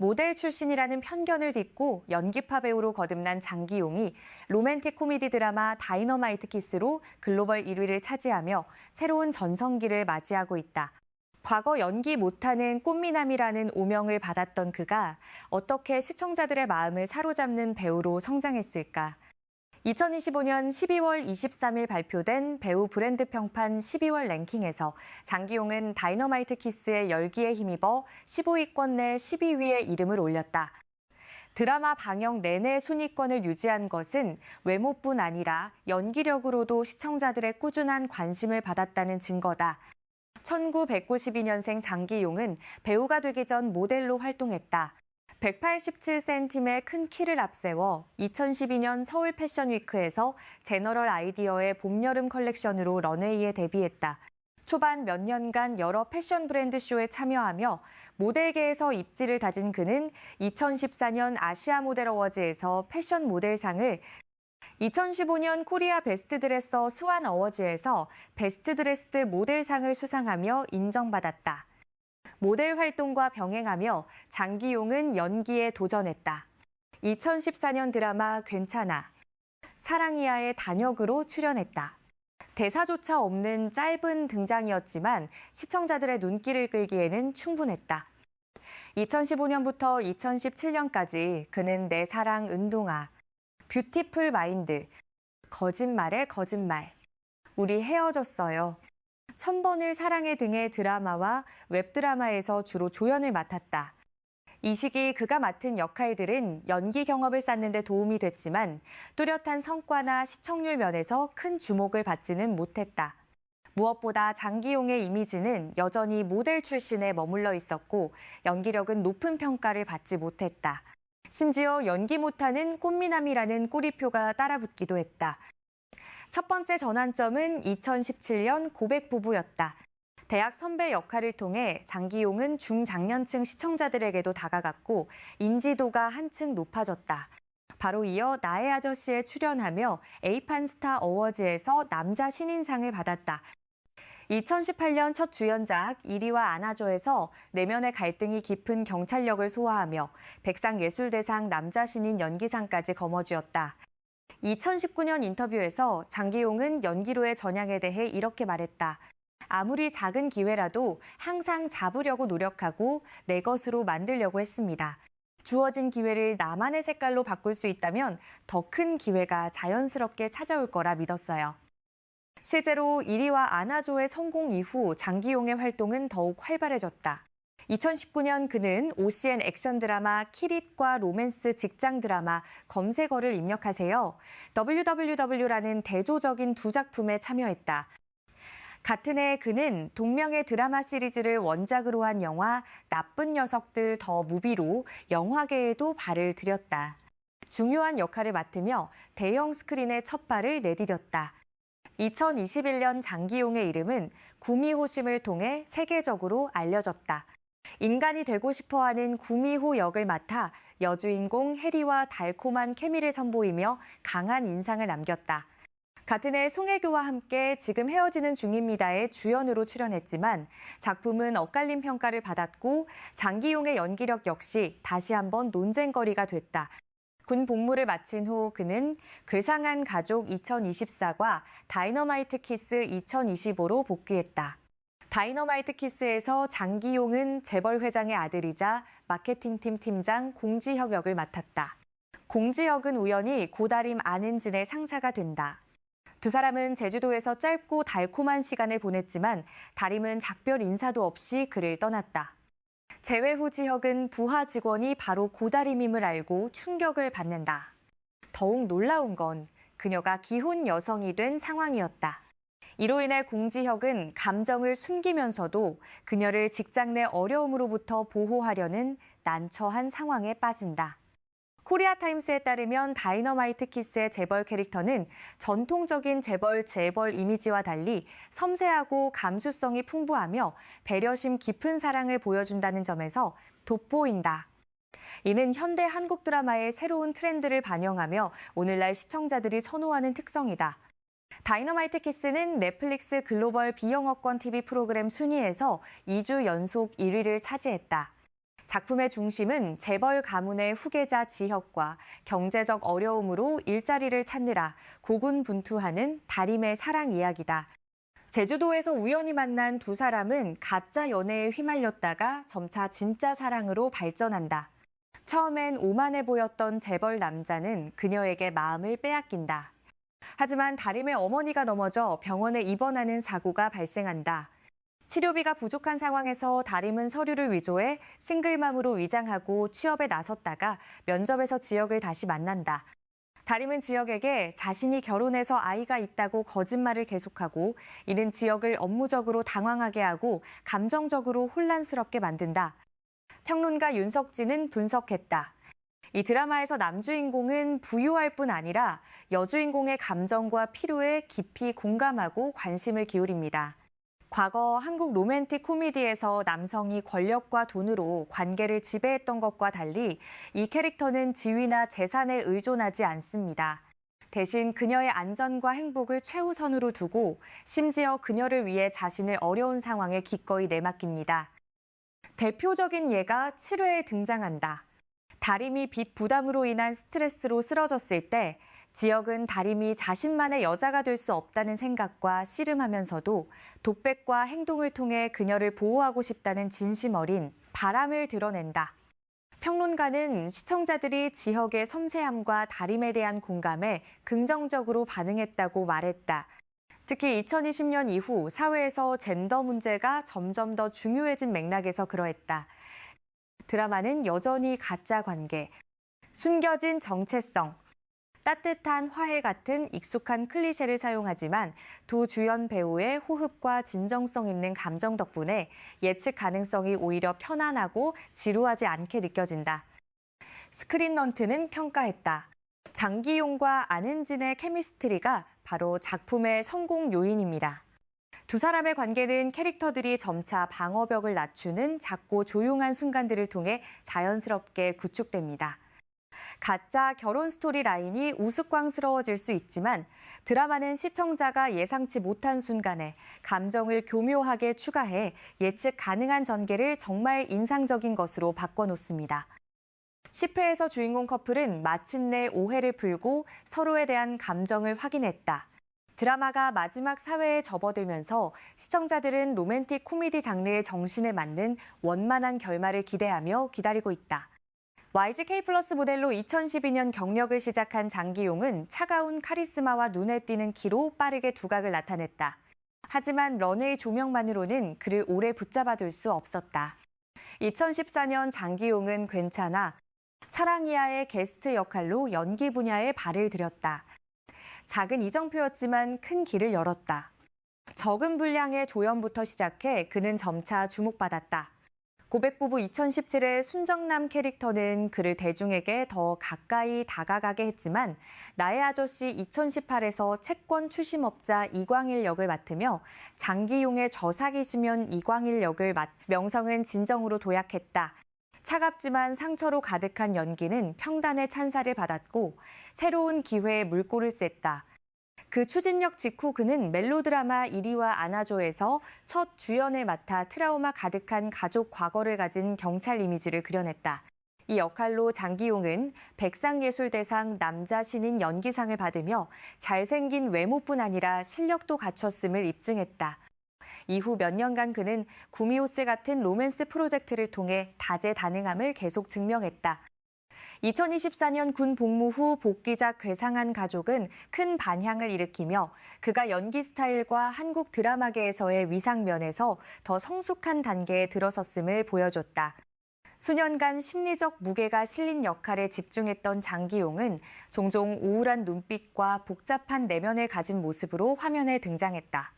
모델 출신이라는 편견을 딛고 연기파 배우로 거듭난 장기용이 로맨틱 코미디 드라마 다이너마이트 키스로 글로벌 1위를 차지하며 새로운 전성기를 맞이하고 있다. 과거 연기 못하는 꽃미남이라는 오명을 받았던 그가 어떻게 시청자들의 마음을 사로잡는 배우로 성장했을까? 2025년 12월 23일 발표된 배우 브랜드 평판 12월 랭킹에서 장기용은 다이너마이트 키스의 열기에 힘입어 15위권 내 12위에 이름을 올렸다. 드라마 방영 내내 순위권을 유지한 것은 외모뿐 아니라 연기력으로도 시청자들의 꾸준한 관심을 받았다는 증거다. 1992년생 장기용은 배우가 되기 전 모델로 활동했다. 187cm의 큰 키를 앞세워 2012년 서울 패션위크에서 제너럴 아이디어의 봄, 여름 컬렉션으로 런웨이에 데뷔했다. 초반 몇 년간 여러 패션 브랜드 쇼에 참여하며 모델계에서 입지를 다진 그는 2014년 아시아 모델 어워즈에서 패션 모델상을, 2015년 코리아 베스트 드레서 수완 어워즈에서 베스트 드레스드 모델상을 수상하며 인정받았다. 모델 활동과 병행하며 장기용은 연기에 도전했다. 2014년 드라마 괜찮아, 사랑이야의 단역으로 출연했다. 대사조차 없는 짧은 등장이었지만 시청자들의 눈길을 끌기에는 충분했다. 2015년부터 2017년까지 그는 내 사랑 은동아, 뷰티풀 마인드, 거짓말의 거짓말, 우리 헤어졌어요, 1000번을 사랑해 등의 드라마와 웹드라마에서 주로 조연을 맡았다. 이 시기 그가 맡은 역할들은 연기 경험을 쌓는 데 도움이 됐지만 뚜렷한 성과나 시청률 면에서 큰 주목을 받지는 못했다. 무엇보다 장기용의 이미지는 여전히 모델 출신에 머물러 있었고 연기력은 높은 평가를 받지 못했다. 심지어 연기 못하는 꽃미남이라는 꼬리표가 따라붙기도 했다. 첫 번째 전환점은 2017년 고백 부부였다. 대학 선배 역할을 통해 장기용은 중장년층 시청자들에게도 다가갔고 인지도가 한층 높아졌다. 바로 이어 나의 아저씨에 출연하며 에이판 스타 어워즈에서 남자 신인상을 받았다. 2018년 첫 주연작 이리와 안아줘에서 내면의 갈등이 깊은 경찰력을 소화하며 백상예술대상 남자 신인 연기상까지 거머쥐었다. 2019년 인터뷰에서 장기용은 연기로의 전향에 대해 이렇게 말했다. 아무리 작은 기회라도 항상 잡으려고 노력하고 내 것으로 만들려고 했습니다. 주어진 기회를 나만의 색깔로 바꿀 수 있다면 더 큰 기회가 자연스럽게 찾아올 거라 믿었어요. 실제로 이리와 안아줘의 성공 이후 장기용의 활동은 더욱 활발해졌다. 2019년 그는 OCN 액션 드라마 키릿과 로맨스 직장 드라마 검색어를 입력하세요, WWW라는 대조적인 두 작품에 참여했다. 같은 해 그는 동명의 드라마 시리즈를 원작으로 한 영화 나쁜 녀석들 더 무비로 영화계에도 발을 들였다. 중요한 역할을 맡으며 대형 스크린에 첫 발을 내디뎠다. 2021년 장기용의 이름은 구미호심을 통해 세계적으로 알려졌다. 인간이 되고 싶어하는 구미호 역을 맡아 여주인공 해리와 달콤한 케미를 선보이며 강한 인상을 남겼다. 같은 해 송혜교와 함께 지금 헤어지는 중입니다의 주연으로 출연했지만 작품은 엇갈린 평가를 받았고 장기용의 연기력 역시 다시 한번 논쟁거리가 됐다. 군 복무를 마친 후 그는 괴상한 가족 2024과 다이너마이트 키스 2025로 복귀했다. 다이너마이트 키스에서 장기용은 재벌 회장의 아들이자 마케팅팀 팀장 공지혁 역을 맡았다. 공지혁은 우연히 고다림 안은진의 상사가 된다. 두 사람은 제주도에서 짧고 달콤한 시간을 보냈지만 다림은 작별 인사도 없이 그를 떠났다. 재회 후 지혁은 부하 직원이 바로 고다림임을 알고 충격을 받는다. 더욱 놀라운 건 그녀가 기혼 여성이 된 상황이었다. 이로 인해 공지혁은 감정을 숨기면서도 그녀를 직장 내 어려움으로부터 보호하려는 난처한 상황에 빠진다. 코리아타임스에 따르면 다이너마이트 키스의 재벌 캐릭터는 전통적인 재벌 이미지와 달리 섬세하고 감수성이 풍부하며 배려심 깊은 사랑을 보여준다는 점에서 돋보인다. 이는 현대 한국 드라마의 새로운 트렌드를 반영하며 오늘날 시청자들이 선호하는 특성이다. 다이너마이트 키스는 넷플릭스 글로벌 비영어권 TV 프로그램 순위에서 2주 연속 1위를 차지했다. 작품의 중심은 재벌 가문의 후계자 지혁과 경제적 어려움으로 일자리를 찾느라 고군분투하는 다림의 사랑 이야기다. 제주도에서 우연히 만난 두 사람은 가짜 연애에 휘말렸다가 점차 진짜 사랑으로 발전한다. 처음엔 오만해 보였던 재벌 남자는 그녀에게 마음을 빼앗긴다. 하지만 다림의 어머니가 넘어져 병원에 입원하는 사고가 발생한다. 치료비가 부족한 상황에서 다림은 서류를 위조해 싱글맘으로 위장하고 취업에 나섰다가 면접에서 지혁을 다시 만난다. 다림은 지혁에게 자신이 결혼해서 아이가 있다고 거짓말을 계속하고 이는 지혁을 업무적으로 당황하게 하고 감정적으로 혼란스럽게 만든다. 평론가 윤석진은 분석했다. 이 드라마에서 남주인공은 부유할 뿐 아니라 여주인공의 감정과 필요에 깊이 공감하고 관심을 기울입니다. 과거 한국 로맨틱 코미디에서 남성이 권력과 돈으로 관계를 지배했던 것과 달리 이 캐릭터는 지위나 재산에 의존하지 않습니다. 대신 그녀의 안전과 행복을 최우선으로 두고 심지어 그녀를 위해 자신을 어려운 상황에 기꺼이 내맡깁니다. 대표적인 예가 7회에 등장한다. 다림이 빚 부담으로 인한 스트레스로 쓰러졌을 때 지혁은 다림이 자신만의 여자가 될 수 없다는 생각과 씨름하면서도 독백과 행동을 통해 그녀를 보호하고 싶다는 진심 어린 바람을 드러낸다. 평론가는 시청자들이 지혁의 섬세함과 다림에 대한 공감에 긍정적으로 반응했다고 말했다. 특히 2020년 이후 사회에서 젠더 문제가 점점 더 중요해진 맥락에서 그러했다. 드라마는 여전히 가짜 관계, 숨겨진 정체성, 따뜻한 화해 같은 익숙한 클리셰를 사용하지만 두 주연 배우의 호흡과 진정성 있는 감정 덕분에 예측 가능성이 오히려 편안하고 지루하지 않게 느껴진다. 스크린런트는 평가했다. 장기용과 안은진의 케미스트리가 바로 작품의 성공 요인입니다. 두 사람의 관계는 캐릭터들이 점차 방어벽을 낮추는 작고 조용한 순간들을 통해 자연스럽게 구축됩니다. 가짜 결혼 스토리 라인이 우스꽝스러워질 수 있지만 드라마는 시청자가 예상치 못한 순간에 감정을 교묘하게 추가해 예측 가능한 전개를 정말 인상적인 것으로 바꿔놓습니다. 10회에서 주인공 커플은 마침내 오해를 풀고 서로에 대한 감정을 확인했다. 드라마가 마지막 사회에 접어들면서 시청자들은 로맨틱 코미디 장르의 정신에 맞는 원만한 결말을 기대하며 기다리고 있다. YGK 플러스 모델로 2012년 경력을 시작한 장기용은 차가운 카리스마와 눈에 띄는 키로 빠르게 두각을 나타냈다. 하지만 런웨이 조명만으로는 그를 오래 붙잡아둘 수 없었다. 2014년 장기용은 괜찮아, 사랑이야의 게스트 역할로 연기 분야에 발을 들였다. 작은 이정표였지만 큰 길을 열었다. 적은 분량의 조연부터 시작해 그는 점차 주목받았다. 고백부부 2017의 순정남 캐릭터는 그를 대중에게 더 가까이 다가가게 했지만 나의 아저씨 2018에서 채권 추심업자 이광일 역을 맡으며 장기용의 저사기시면 이광일 역을 명성은 진정으로 도약했다. 차갑지만 상처로 가득한 연기는 평단의 찬사를 받았고 새로운 기회에 물꼬를 쐈다. 그 추진력 직후 그는 멜로드라마 이리와 안아줘에서 첫 주연을 맡아 트라우마 가득한 가족 과거를 가진 경찰 이미지를 그려냈다. 이 역할로 장기용은 백상예술대상 남자 신인 연기상을 받으며 잘생긴 외모뿐 아니라 실력도 갖췄음을 입증했다. 이후 몇 년간 그는 구미호스 같은 로맨스 프로젝트를 통해 다재다능함을 계속 증명했다. 2024년 군 복무 후 복귀작 괴상한 가족은 큰 반향을 일으키며 그가 연기 스타일과 한국 드라마계에서의 위상면에서 더 성숙한 단계에 들어섰음을 보여줬다. 수년간 심리적 무게가 실린 역할에 집중했던 장기용은 종종 우울한 눈빛과 복잡한 내면을 가진 모습으로 화면에 등장했다.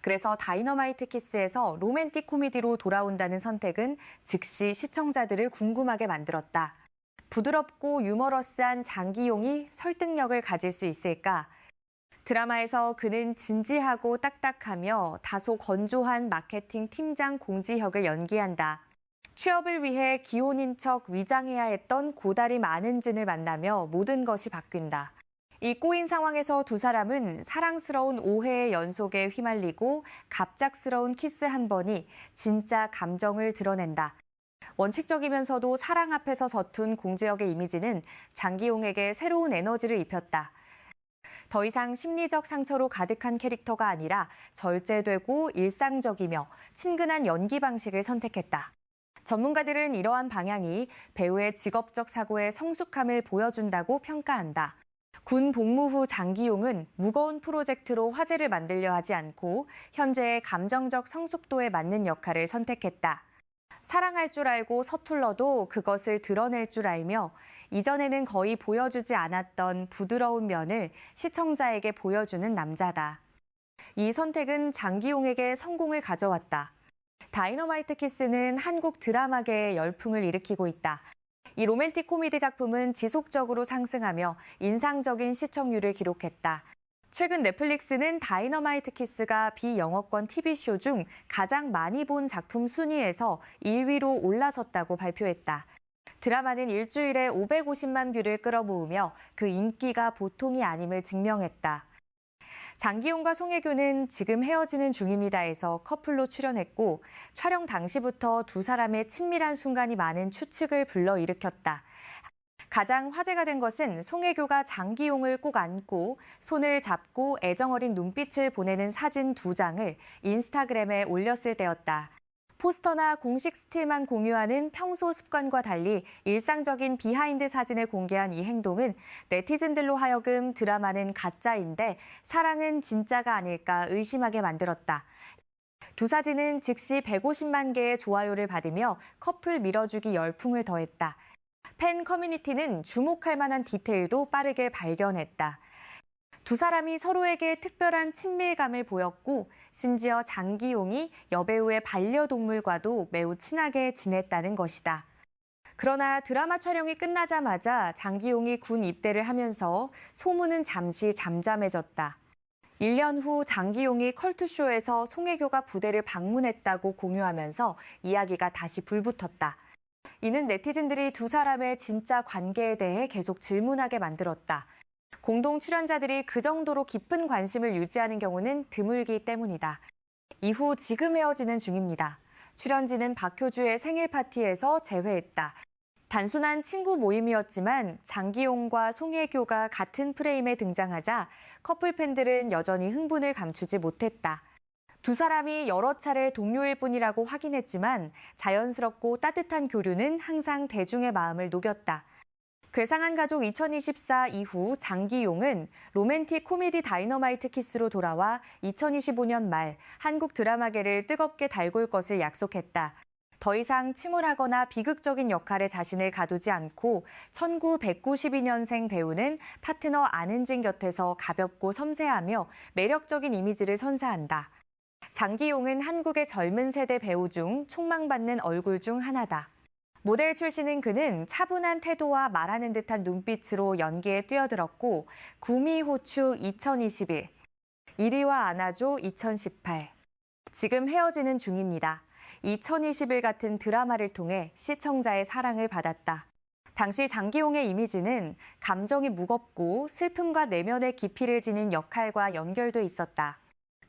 그래서 다이너마이트 키스에서 로맨틱 코미디로 돌아온다는 선택은 즉시 시청자들을 궁금하게 만들었다. 부드럽고 유머러스한 장기용이 설득력을 가질 수 있을까? 드라마에서 그는 진지하고 딱딱하며 다소 건조한 마케팅 팀장 공지혁을 연기한다. 취업을 위해 기혼인 척 위장해야 했던 고다림 안은진을 만나며 모든 것이 바뀐다. 이 꼬인 상황에서 두 사람은 사랑스러운 오해의 연속에 휘말리고 갑작스러운 키스 한 번이 진짜 감정을 드러낸다. 원칙적이면서도 사랑 앞에서 서툰 공지혁의 이미지는 장기용에게 새로운 에너지를 입혔다. 더 이상 심리적 상처로 가득한 캐릭터가 아니라 절제되고 일상적이며 친근한 연기 방식을 선택했다. 전문가들은 이러한 방향이 배우의 직업적 사고의 성숙함을 보여준다고 평가한다. 군 복무 후 장기용은 무거운 프로젝트로 화제를 만들려 하지 않고 현재의 감정적 성숙도에 맞는 역할을 선택했다. 사랑할 줄 알고 서툴러도 그것을 드러낼 줄 알며 이전에는 거의 보여주지 않았던 부드러운 면을 시청자에게 보여주는 남자다. 이 선택은 장기용에게 성공을 가져왔다. 다이너마이트 키스는 한국 드라마계에 열풍을 일으키고 있다. 이 로맨틱 코미디 작품은 지속적으로 상승하며 인상적인 시청률을 기록했다. 최근 넷플릭스는 다이너마이트 키스가 비영어권 TV쇼 중 가장 많이 본 작품 순위에서 1위로 올라섰다고 발표했다. 드라마는 일주일에 550만 뷰를 끌어모으며 그 인기가 보통이 아님을 증명했다. 장기용과 송혜교는 지금 헤어지는 중입니다에서 커플로 출연했고 촬영 당시부터 두 사람의 친밀한 순간이 많은 추측을 불러일으켰다. 가장 화제가 된 것은 송혜교가 장기용을 꼭 안고 손을 잡고 애정어린 눈빛을 보내는 사진 2장을 인스타그램에 올렸을 때였다. 포스터나 공식 스틸만 공유하는 평소 습관과 달리 일상적인 비하인드 사진을 공개한 이 행동은 네티즌들로 하여금 드라마는 가짜인데 사랑은 진짜가 아닐까 의심하게 만들었다. 두 사진은 즉시 150만 개의 좋아요를 받으며 커플 밀어주기 열풍을 더했다. 팬 커뮤니티는 주목할 만한 디테일도 빠르게 발견했다. 두 사람이 서로에게 특별한 친밀감을 보였고 심지어 장기용이 여배우의 반려동물과도 매우 친하게 지냈다는 것이다. 그러나 드라마 촬영이 끝나자마자 장기용이 군 입대를 하면서 소문은 잠시 잠잠해졌다. 1년 후 장기용이 컬투쇼에서 송혜교가 부대를 방문했다고 공유하면서 이야기가 다시 불붙었다. 이는 네티즌들이 두 사람의 진짜 관계에 대해 계속 질문하게 만들었다. 공동 출연자들이 그 정도로 깊은 관심을 유지하는 경우는 드물기 때문이다. 이후 지금 헤어지는 중입니다. 출연진은 박효주의 생일 파티에서 재회했다. 단순한 친구 모임이었지만 장기용과 송혜교가 같은 프레임에 등장하자 커플 팬들은 여전히 흥분을 감추지 못했다. 두 사람이 여러 차례 동료일 뿐이라고 확인했지만 자연스럽고 따뜻한 교류는 항상 대중의 마음을 녹였다. 괴상한 가족 2024 이후 장기용은 로맨틱 코미디 다이너마이트 키스로 돌아와 2025년 말 한국 드라마계를 뜨겁게 달굴 것을 약속했다. 더 이상 침울하거나 비극적인 역할에 자신을 가두지 않고 1992년생 배우는 파트너 안은진 곁에서 가볍고 섬세하며 매력적인 이미지를 선사한다. 장기용은 한국의 젊은 세대 배우 중 촉망받는 얼굴 중 하나다. 모델 출신인 그는 차분한 태도와 말하는 듯한 눈빛으로 연기에 뛰어들었고 구미호추 2021, 이리와 안아줘 2018, 지금 헤어지는 중입니다. 2021 같은 드라마를 통해 시청자의 사랑을 받았다. 당시 장기용의 이미지는 감정이 무겁고 슬픔과 내면의 깊이를 지닌 역할과 연결돼 있었다.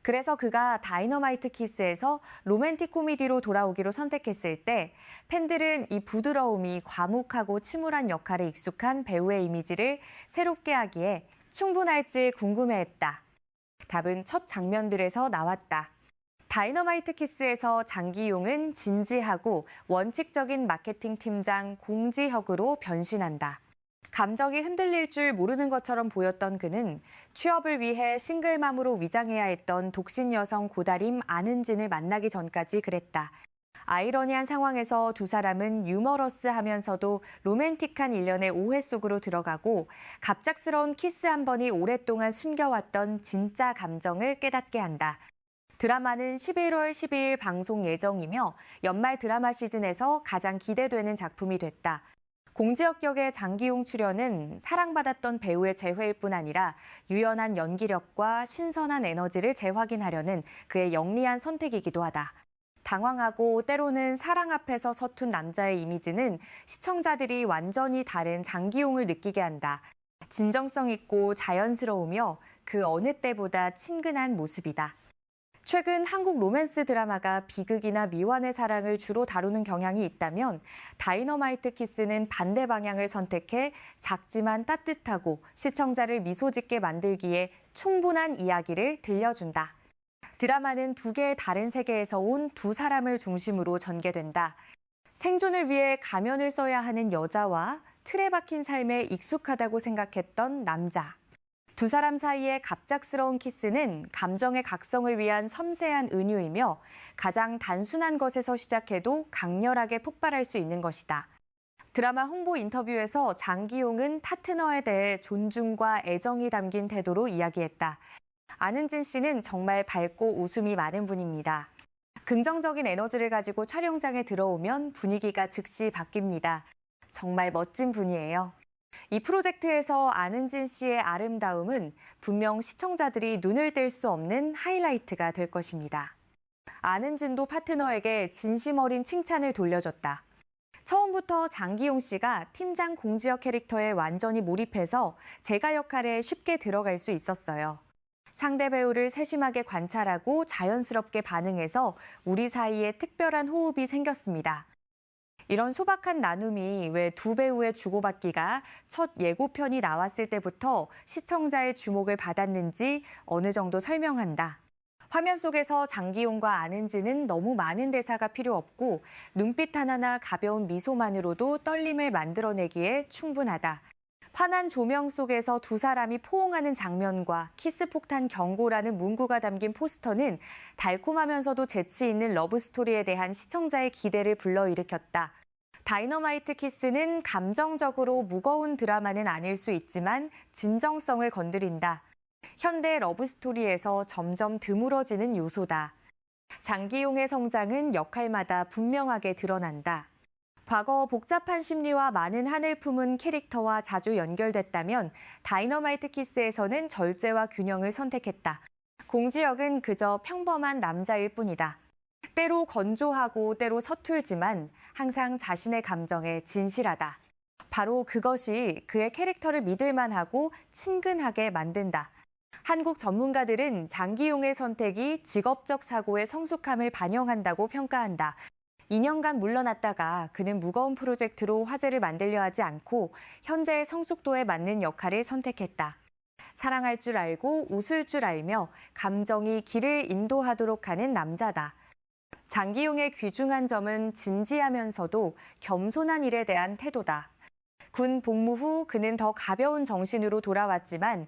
그래서 그가 다이너마이트 키스에서 로맨틱 코미디로 돌아오기로 선택했을 때 팬들은 이 부드러움이 과묵하고 침울한 역할에 익숙한 배우의 이미지를 새롭게 하기에 충분할지 궁금해했다. 답은 첫 장면들에서 나왔다. 다이너마이트 키스에서 장기용은 진지하고 원칙적인 마케팅 팀장 공지혁으로 변신한다. 감정이 흔들릴 줄 모르는 것처럼 보였던 그는 취업을 위해 싱글맘으로 위장해야 했던 독신 여성 고다림 안은진을 만나기 전까지 그랬다. 아이러니한 상황에서 두 사람은 유머러스하면서도 로맨틱한 일련의 오해 속으로 들어가고 갑작스러운 키스 한 번이 오랫동안 숨겨왔던 진짜 감정을 깨닫게 한다. 드라마는 11월 12일 방송 예정이며 연말 드라마 시즌에서 가장 기대되는 작품이 됐다. 공지혁 역의 장기용 출연은 사랑받았던 배우의 재회일 뿐 아니라 유연한 연기력과 신선한 에너지를 재확인하려는 그의 영리한 선택이기도 하다. 당황하고 때로는 사랑 앞에서 서툰 남자의 이미지는 시청자들이 완전히 다른 장기용을 느끼게 한다. 진정성 있고 자연스러우며 그 어느 때보다 친근한 모습이다. 최근 한국 로맨스 드라마가 비극이나 미완의 사랑을 주로 다루는 경향이 있다면 다이너마이트 키스는 반대 방향을 선택해 작지만 따뜻하고 시청자를 미소 짓게 만들기에 충분한 이야기를 들려준다. 드라마는 두 개의 다른 세계에서 온 두 사람을 중심으로 전개된다. 생존을 위해 가면을 써야 하는 여자와 틀에 박힌 삶에 익숙하다고 생각했던 남자. 두 사람 사이의 갑작스러운 키스는 감정의 각성을 위한 섬세한 은유이며 가장 단순한 것에서 시작해도 강렬하게 폭발할 수 있는 것이다. 드라마 홍보 인터뷰에서 장기용은 파트너에 대해 존중과 애정이 담긴 태도로 이야기했다. 안은진 씨는 정말 밝고 웃음이 많은 분입니다. 긍정적인 에너지를 가지고 촬영장에 들어오면 분위기가 즉시 바뀝니다. 정말 멋진 분이에요. 이 프로젝트에서 안은진 씨의 아름다움은 분명 시청자들이 눈을 뗄 수 없는 하이라이트가 될 것입니다. 안은진도 파트너에게 진심 어린 칭찬을 돌려줬다. 처음부터 장기용 씨가 팀장 공지혁 캐릭터에 완전히 몰입해서 제가 역할에 쉽게 들어갈 수 있었어요. 상대 배우를 세심하게 관찰하고 자연스럽게 반응해서 우리 사이에 특별한 호흡이 생겼습니다. 이런 소박한 나눔이 왜 두 배우의 주고받기가 첫 예고편이 나왔을 때부터 시청자의 주목을 받았는지 어느 정도 설명한다. 화면 속에서 장기용과 안은진은 너무 많은 대사가 필요 없고 눈빛 하나나 가벼운 미소만으로도 떨림을 만들어내기에 충분하다. 환한 조명 속에서 두 사람이 포옹하는 장면과 키스 폭탄 경고라는 문구가 담긴 포스터는 달콤하면서도 재치 있는 러브스토리에 대한 시청자의 기대를 불러일으켰다. 다이너마이트 키스는 감정적으로 무거운 드라마는 아닐 수 있지만 진정성을 건드린다. 현대 러브스토리에서 점점 드물어지는 요소다. 장기용의 성장은 역할마다 분명하게 드러난다. 과거 복잡한 심리와 많은 한을 품은 캐릭터와 자주 연결됐다면 다이너마이트 키스에서는 절제와 균형을 선택했다. 공지혁은 그저 평범한 남자일 뿐이다. 때로 건조하고 때로 서툴지만 항상 자신의 감정에 진실하다. 바로 그것이 그의 캐릭터를 믿을만하고 친근하게 만든다. 한국 전문가들은 장기용의 선택이 직업적 사고의 성숙함을 반영한다고 평가한다. 2년간 물러났다가 그는 무거운 프로젝트로 화제를 만들려 하지 않고 현재의 성숙도에 맞는 역할을 선택했다. 사랑할 줄 알고 웃을 줄 알며 감정이 길을 인도하도록 하는 남자다. 장기용의 귀중한 점은 진지하면서도 겸손한 일에 대한 태도다. 군 복무 후 그는 더 가벼운 정신으로 돌아왔지만